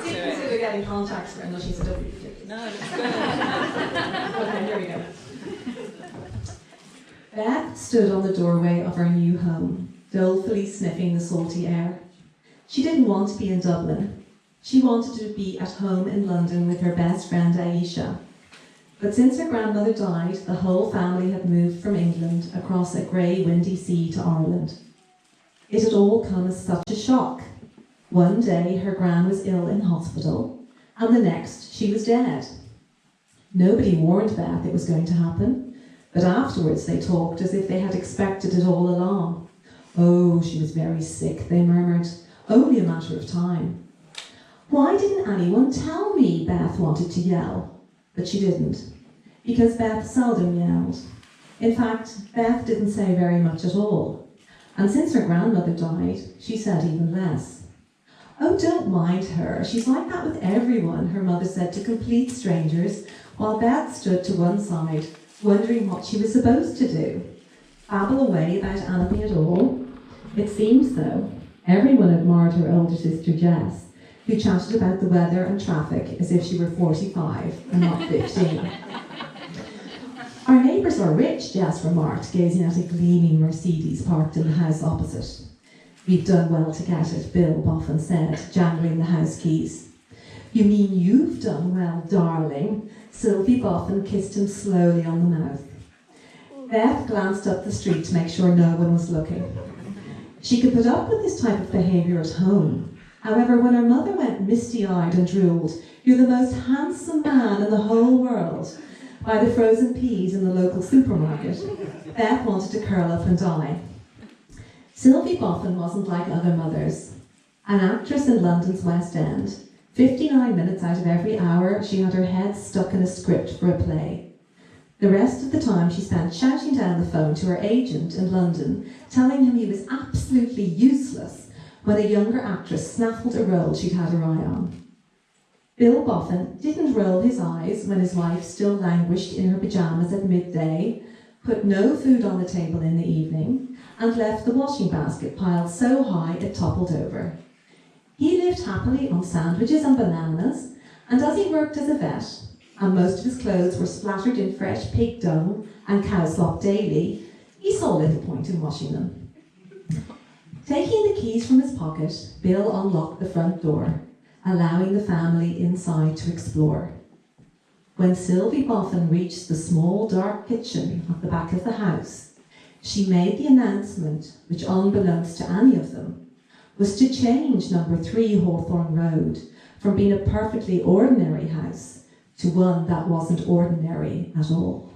I did consider getting contacts for her, and she said, don't be ridiculous. No, it's good. Okay, here we go. Beth stood on the doorway of her new home, dolefully sniffing the salty air. She didn't want to be in Dublin. She wanted to be at home in London with her best friend Aisha. But since her grandmother died, the whole family had moved from England across a grey, windy sea to Ireland. It had all come as such a shock. One day her gran was ill in hospital, and the next she was dead. Nobody warned Beth it was going to happen, but afterwards they talked as if they had expected it all along. Oh, she was very sick, they murmured. Only a matter of time. Why didn't anyone tell me? Beth wanted to yell. But she didn't, because Beth seldom yelled. In fact, Beth didn't say very much at all. And since her grandmother died, she said even less. Oh, don't mind her. She's like that with everyone, her mother said to complete strangers, while Beth stood to one side, wondering what she was supposed to do. Babble away about anything at all? It seemed so. Everyone admired her older sister Jess, who chatted about the weather and traffic as if she were 45 and not 15. Our neighbours are rich, Jess remarked, gazing at a gleaming Mercedes parked in the house opposite. We've done well to get it, Bill Boffin said, jangling the house keys. You mean you've done well, darling? Sylvie Boffin kissed him slowly on the mouth. Beth glanced up the street to make sure no one was looking. She could put up with this type of behaviour at home. However, when her mother went misty-eyed and drooled, "You're the most handsome man in the whole world," by the frozen peas in the local supermarket, Beth wanted to curl up and die. Sylvie Boffin wasn't like other mothers. An actress in London's West End, 59 minutes out of every hour she had her head stuck in a script for a play. The rest of the time she spent shouting down the phone to her agent in London, telling him he was absolutely useless when a younger actress snaffled a role she'd had her eye on. Bill Boffin didn't roll his eyes when his wife still languished in her pyjamas at midday, put no food on the table in the evening, and left the washing basket piled so high it toppled over. He lived happily on sandwiches and bananas, and as he worked as a vet, and most of his clothes were splattered in fresh pig dung and cow slop daily, he saw little point in washing them. Taking the keys from his pocket, Bill unlocked the front door, allowing the family inside to explore. When Sylvie Boffin reached the small dark kitchen at the back of the house, she made the announcement, which unbeknownst to any of them, was to change number 3 Hawthorn Road from being a perfectly ordinary house to one that wasn't ordinary at all.